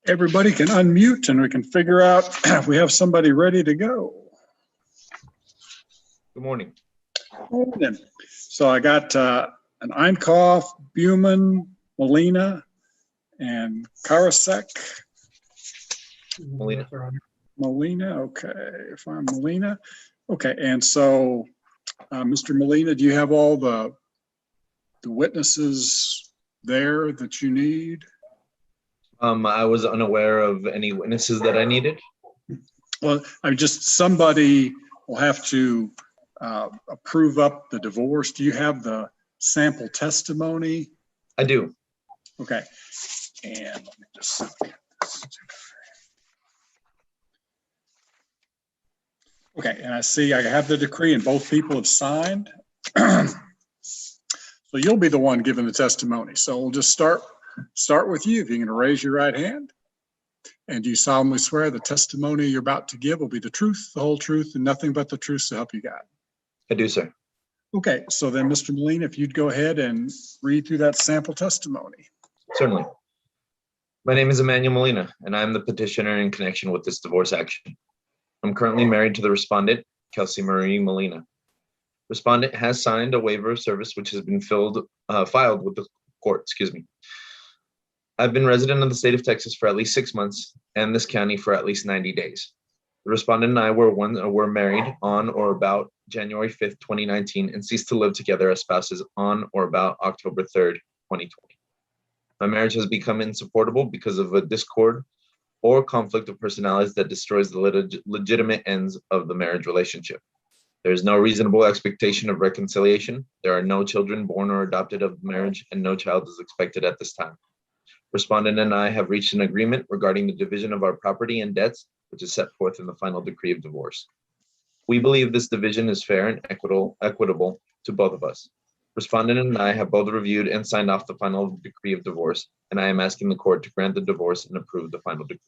Everybody can unmute and we can figure out if we have somebody ready to go. Good morning. Morning. So I got an Einkopf, Buman, Molina, and Karasek. Molina, okay, if I'm Molina. Okay, and so Mr. Molina, do you have all the witnesses there that you need? I was unaware of any witnesses that I needed. Well, I'm just, somebody will have to approve up the divorce. Do you have the sample testimony? I do. Okay, and let me just look at this. Okay, and I see I have the decree and both people have signed. So you'll be the one giving the testimony. So we'll just start with you. If you're going to raise your right hand. And do you solemnly swear the testimony you're about to give will be the truth, the whole truth, and nothing but the truth, so help you God? I do, sir. Okay, so then Mr. Molina, if you'd go ahead and read through that sample testimony. Certainly. My name is Emmanuel Molina, and I'm the petitioner in connection with this divorce action. I'm currently married to the respondent, Kelsey Marie Molina. Respondent has signed a waiver of service, which has been filed with the court, I've been resident of the state of Texas for at least 6 months and this county for at least 90 days. The respondent and I were married on or about January 5th, 2019, and ceased to live together as spouses on or about October 3rd, 2020. My marriage has become insupportable because of a discord or conflict of personalities that destroys the legitimate ends of the marriage relationship. There is no reasonable expectation of reconciliation. There are no children born or adopted of the marriage, and no child is expected at this time. Respondent and I have reached an agreement regarding the division of our property and debts, which is set forth in the final decree of divorce. We believe this division is fair and equitable to both of us. Respondent and I have both reviewed and signed off the final decree of divorce, and I am asking the court to grant the divorce and approve the final decree.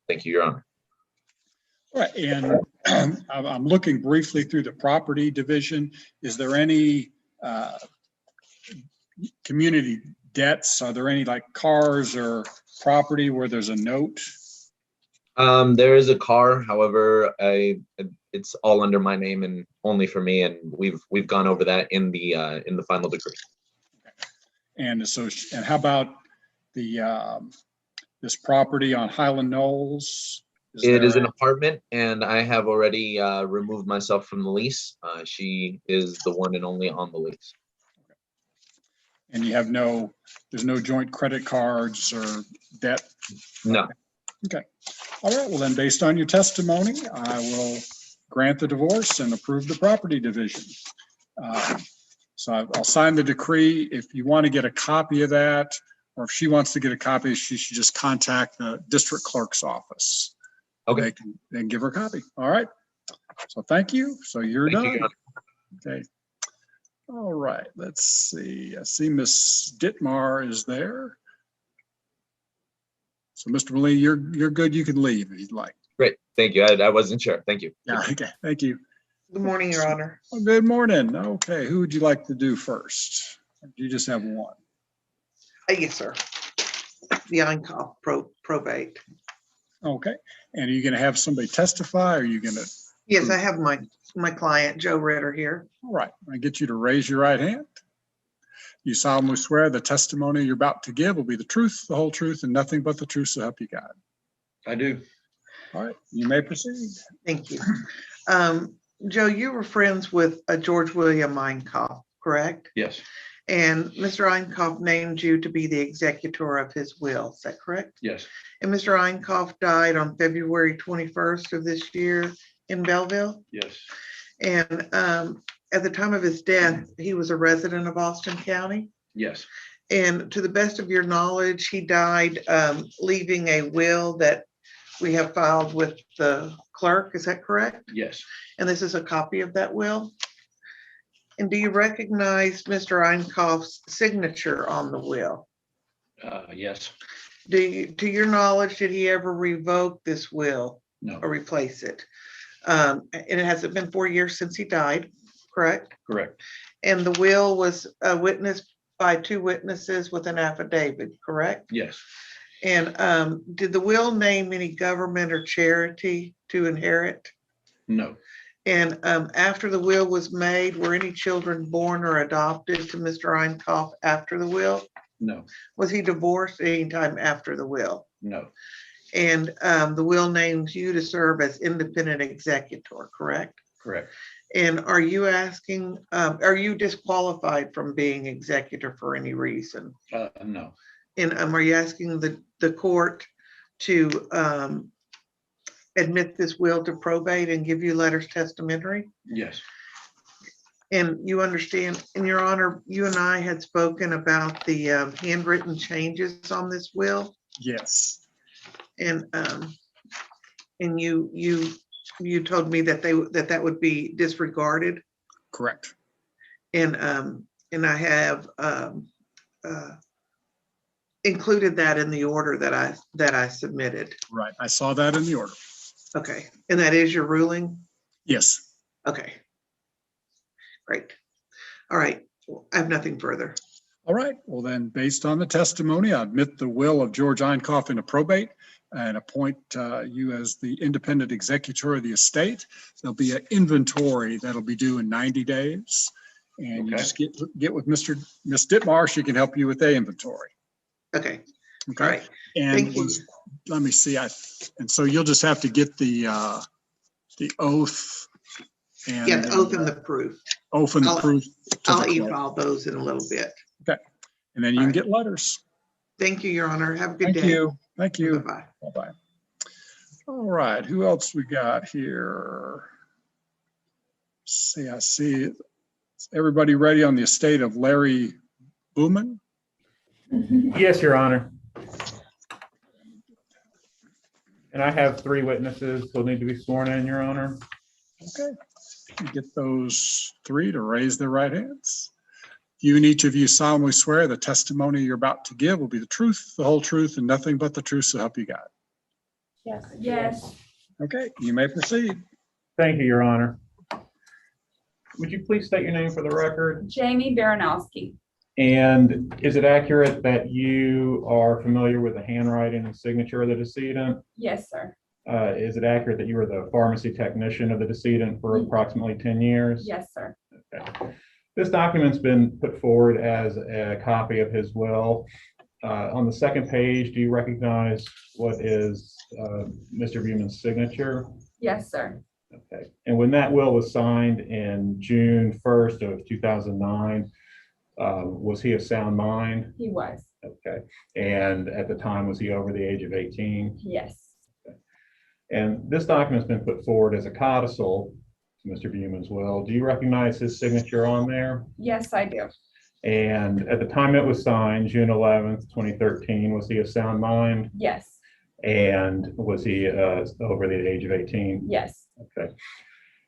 Thank you, Your Honor. All right, and I'm looking briefly through the property division. Is there any community debts? Are there any like cars or property where there's a note? There is a car, however, it's all under my name and only for me, and we've gone over that in the final decree. Okay. And how about the this property on Highland Knolls? It is an apartment, and I have already removed myself from the lease. She is the one and only on the lease. Okay. And you have there's no joint credit cards or debt? No. Okay. All right. Well, then, based on your testimony, I will grant the divorce and approve the property division. So I'll sign the decree. If you want to get a copy of that, or if she wants to get a copy, she should just contact the district clerk's office. Okay. They can give her a copy. All right. So thank you. So you're done. Okay. All right. Let's see. I see Miss Dittmar is there. So Mr. Molina, you're good. You can leave if you'd like. Great. Thank you. I wasn't sure. Thank you. Yeah. Okay. Thank you. Good morning, Your Honor. Well, good morning. Okay. Who would you like to do first? Or do you just have one? Yes, sir. The Einkopf probate. Okay. And are you going to have somebody testify? Or are you going to? Yes, I have my client, Joe Ritter, here. All right. I get you to raise your right hand. You solemnly swear the testimony you're about to give will be the truth, the whole truth, and nothing but the truth, so help you God. I do. All right. You may proceed. Thank you. Joe, you were friends with George William Einkopf, correct? Yes. And Mr. Einkopf named you to be the executor of his will. Is that correct? Yes. And Mr. Einkopf died on February 21st of this year in Belleville. Yes. And at the time of his death, he was a resident of Austin County. Yes. And to the best of your knowledge, he died leaving a will that we have filed with the clerk. Is that correct? Yes. And this is a copy of that will. And do you recognize Mr. Einkopf's signature on the will? Yes. To your knowledge, did he ever revoke this will? No. Or replace it? And it hasn't been 4 years since he died, correct? Correct. And the will was witnessed by 2 witnesses with an affidavit, correct? Yes. And did the will name any government or charity to inherit? No. And after the will was made, were any children born or adopted to Mr. Einkoff after the will? No. Was he divorced any time after the will? No. And the will names you to serve as independent executor, correct? Correct. And are you asking, are you disqualified from being executor for any reason? No. And are you asking the court to admit this will to probate and give you letters testamentary? Yes. And you understand, in your honor, you and I had spoken about the handwritten changes on this will, Yes, and you told me that that would be disregarded, correct. and I have included that in the order that I submitted. Right. I saw that in the order. Okay, and that is your ruling? Yes. Okay. Great. All right, I have nothing further. All right. Well, then, based on the testimony, I admit the will of George Einkoff into probate and appoint you as the independent executor of the estate. There'll be an inventory that'll be due in 90 days. And you Okay. just get with Miss Ditmar. She can help you with the inventory. Okay, all Okay. right. And Thank you. let me see. And so you'll just have to get the oath and Yeah, the oath and the proof. oath and the I'll- proof. to I'll the clerk. e-file those in a little bit. And then you can Alright. get letters. Thank you, Your Honor. Have a good Thank day. you. Thank you. Bye-bye. Bye-bye. All right, who else we got here? I see. Is everybody ready on the estate of Larry Booman? Yes, Your Honor. And I have 3 witnesses who'll need to be sworn in, Your Honor. Okay. Get those 3 to raise their right hands. You and each of you solemnly swear the testimony you're about to give will be the truth, the whole truth, and nothing but the truth, so help you God. Yes. Yes. Okay, you may proceed. Thank you, Your Honor. Would you please state your name for the record? Jamie Baranowski. And is it accurate that you are familiar with the handwriting and signature of the decedent? Yes, sir. Is it accurate that you were the pharmacy technician of the decedent for approximately 10 years? Yes, sir. Okay. This document's been put forward as a copy of his will. On the second page, do you recognize what is Mr. Buman's signature? Yes, sir. Okay. And when that will was signed in June 1st of 2009, was he of sound mind? He was. Okay. And at the time, was he over the age of 18? Yes. And this document's been put forward as a codicil to Mr. Buman's will. Do you recognize his signature on there? Yes, I do. And at the time it was signed, June 11th, 2013, was he of sound mind? Yes. And was he over the age of 18? Yes. Okay.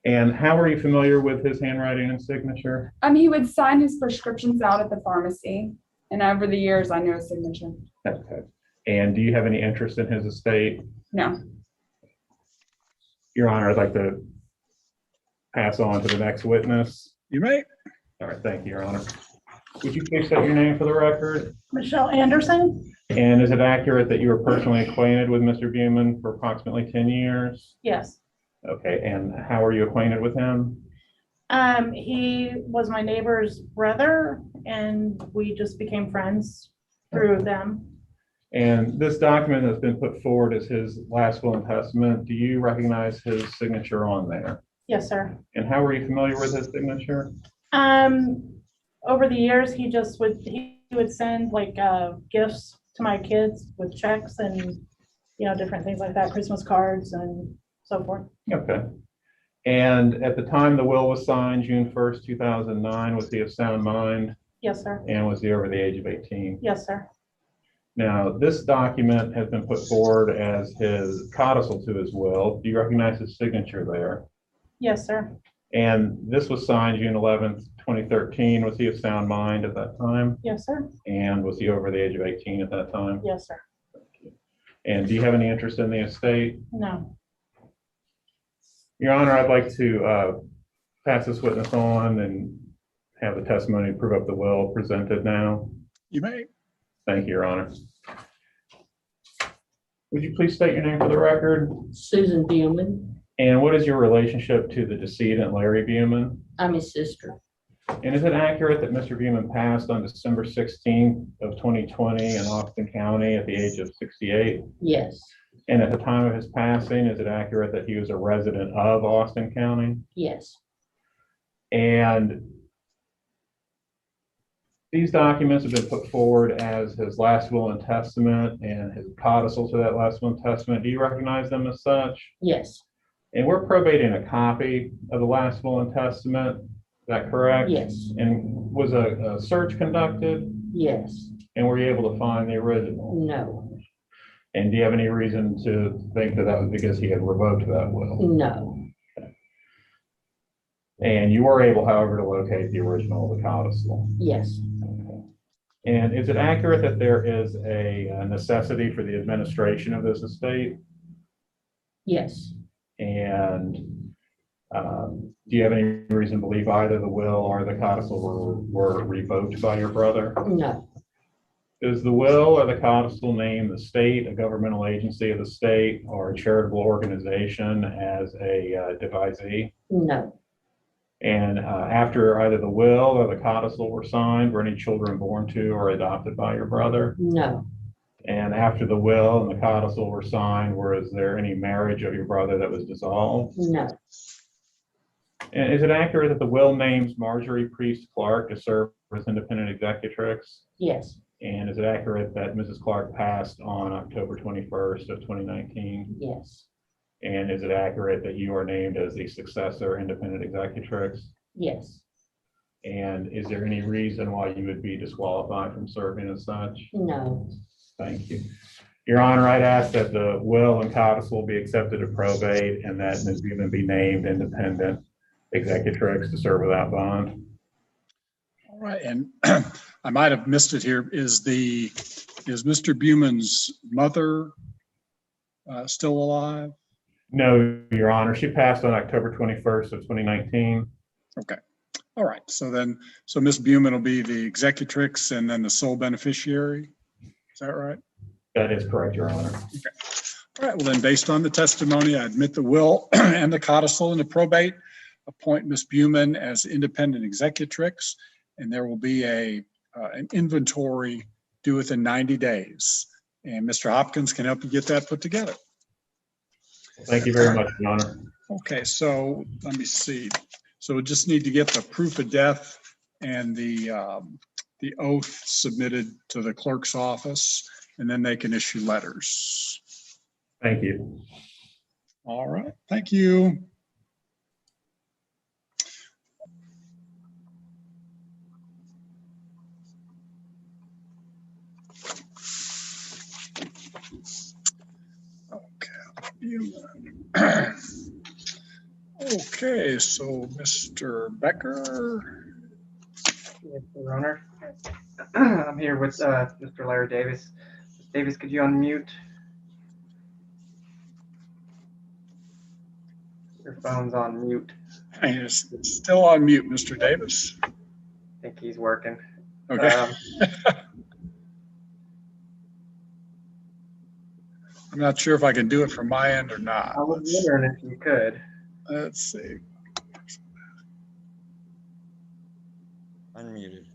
And how are you familiar with his handwriting and signature? He would sign his prescriptions out at the pharmacy, and over the years, I knew his signature. Okay. And do you have any interest in his estate? No. Your Honor, I'd like to pass on to the next witness. You may. All right, thank you, Your Honor. Would you please state your name for the record? Michelle Anderson? And is it accurate that you were personally acquainted with Mr. Buman for approximately 10 years? Yes. Okay, and how are you acquainted with him? He was my neighbor's brother and we just became friends through them. And this document has been put forward as his last will and testament. Do you recognize his signature on there? Yes, sir. And how are you familiar with his signature? Over the years, he would send like gifts to my kids with checks and, different things like that, Christmas cards and so forth. Okay. And at the time the will was signed, June 1st, 2009, was he of sound mind? Yes, sir. And was he over the age of 18? Yes, sir. Now, this document has been put forward as his codicil to his will. Do you recognize his signature there? Yes, sir. And this was signed June 11th, 2013. Was he of sound mind at that time? Yes, sir. And was he over the age of 18 at that time? Yes, sir. And do you have any interest in the estate? No. Your Honor, I'd like to pass this witness on and have the testimony to prove up the will presented now? You may. Thank you, Your Honor. Would you please state your name for the record? Susan Buman. And what is your relationship to the decedent, Larry Buman? I'm his sister. And is it accurate that Mr. Buman passed on December 16th of 2020 in Austin County at the age of 68? Yes, And at the time of his passing, is it accurate that he was a resident of Austin County? yes, And these documents have been put forward as his last will and testament and his codicil to that last will and testament. Do you recognize them as such? yes, And we're probating a copy of the last will and testament. Is that correct? yes, And was a search conducted? yes, And were you able to find the original? no, And do you have any reason to think that that was because he had revoked that will? no, And you were able, however, to locate the original of the codicil? yes, And is it accurate that there is a necessity for the administration of this estate? yes, And do you have any reason to believe either the will or the codicil were revoked by your brother? no, Does the will or the codicil name the state, a governmental agency of the state, or a charitable organization as a devisee? no, And after either the will or the codicil were signed, were any children born to or adopted by your brother? no, And after the will and the codicil were signed, was there any marriage of your brother that was dissolved? no, And is it accurate that the will names Marjorie Priest Clark to serve as independent executrix? yes, And is it accurate that Mrs. Clark passed on October 21st of 2019? yes, And is it accurate that you are named as the successor independent executrix? yes, And is there any reason why you would be disqualified from serving as such? no, Thank you. Your Honor, I'd ask that the will and codicil be accepted to probate and that Ms. Buman be named independent executrix to serve without bond. All right, and I might have missed it here. Is Mr. Buman's mother still alive? No, Your Honor, she passed on October 21st of 2019. Okay. All right. So Ms. Buman will be the executrix and then the sole beneficiary. Is that right? That is correct, Your Honor. All right. Well, then, based on the testimony, I admit the will and the codicil into probate, appoint Ms. Buman as independent executrix, and there will be an inventory due within 90 days. And Mr. Hopkins can help you get that put together. Thank you very much, Your Honor. Okay, so let me see. So we just need to get the proof of death and the oath submitted to the clerk's office, and then they can issue letters. Thank you. All right, thank you. Okay. Okay, so Mr. Becker. Yes, Your Honor. I'm here with Mr. Larry Davis. Mr. Davis, could you unmute? Your phone's on mute. It's still on mute, Mr. Davis. I think he's working. Okay. I'm not sure if I can do it from my end or not. I was wondering if you could. Let's see. Unmuted.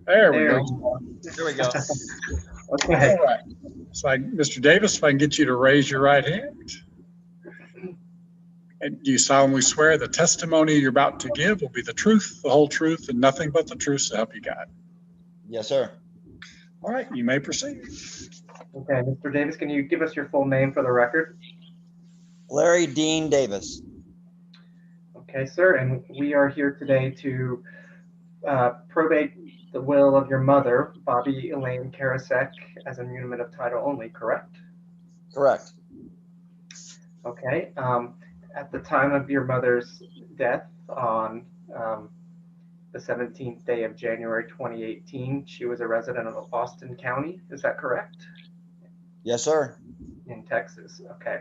There we There go. There we go. Okay. All right. So Mr. Davis, if I can get you to raise your right hand. And do you solemnly swear the testimony you're about to give will be the truth, the whole truth, and nothing but the truth, so help you God? Yes, sir. All right, you may proceed. Okay, Mr. Davis, can you give us your full name for the record? Larry Dean Davis. Okay, sir, and we are here today to probate the will of your mother, Bobby Elaine Karasek, as a muniment of title only, correct? Correct. Okay. At the time of your mother's death on the 17th day of January 2018, she was a resident of Austin County. Is that correct? Yes, sir. In Texas. Okay.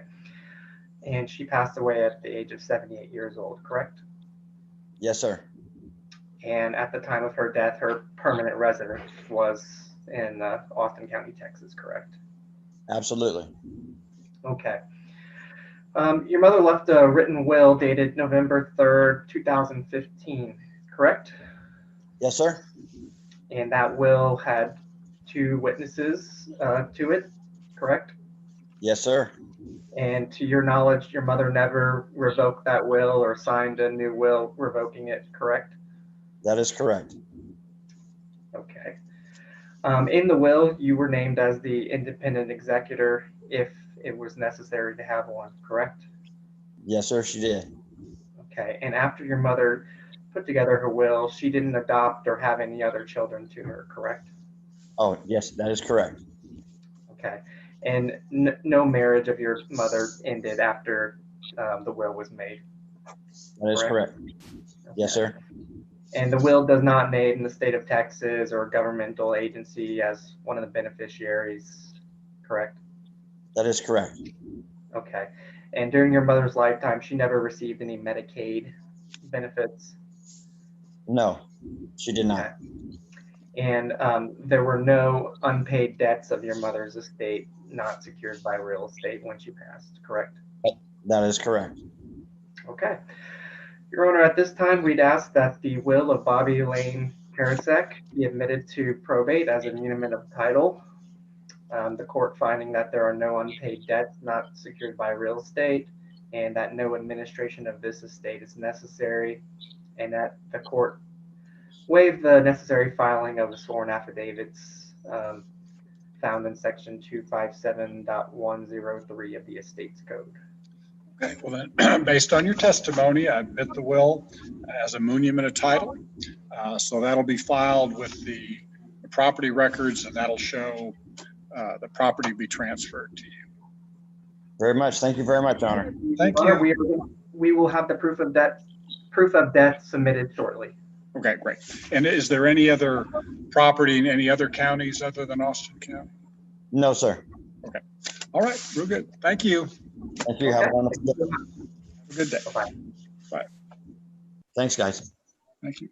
And she passed away at the age of 78 years old, correct? Yes, sir. And at the time of her death, her permanent residence was in Austin County, Texas, correct? Absolutely. Okay. Your mother left a written will dated November 3rd, 2015, correct? Yes, sir. And that will had 2 witnesses to it, correct? Yes, sir. And to your knowledge, your mother never revoked that will or signed a new will revoking it, correct? That is correct. Okay. In the will, you were named as the independent executor if it was necessary to have one, correct? Yes, sir, she did. Okay. And after your mother put together her will, she didn't adopt or have any other children to her, correct? Oh, yes, that is correct. Okay. And no marriage of your mother ended after the will was made. That is correct. Yes, Okay. sir. And the will does not name the state of Texas or a governmental agency as one of the beneficiaries, correct? That is correct. Okay. And during your mother's lifetime, she never received any Medicaid benefits? No, she did not. Okay. And there were no unpaid debts of your mother's estate not secured by real estate when she passed, correct? That is correct. Okay. Your Honor, at this time, we'd ask that the will of Bobby Elaine Karasek be admitted to probate as a muniment of title. The court finding that there are no unpaid debts not secured by real estate and that no administration of this estate is necessary, and that the court waive the necessary filing of the sworn affidavits found in section 257.103 of the Estates Code. Okay, well then, based on your testimony, I admit the will as a monument of title. So that'll be filed with the property records, and that'll show the property be transferred to you. Very much. Thank you very much, Your Honor. Thank Your Honor, you. we will have the proof of death submitted shortly. Okay, great. And is there any other property in any other counties other than Austin County? No, sir. Okay. All right, real good. Thank you. Thank you. Have a wonderful day. Have a good day. Bye-bye. Bye. Thanks, guys. Thank you.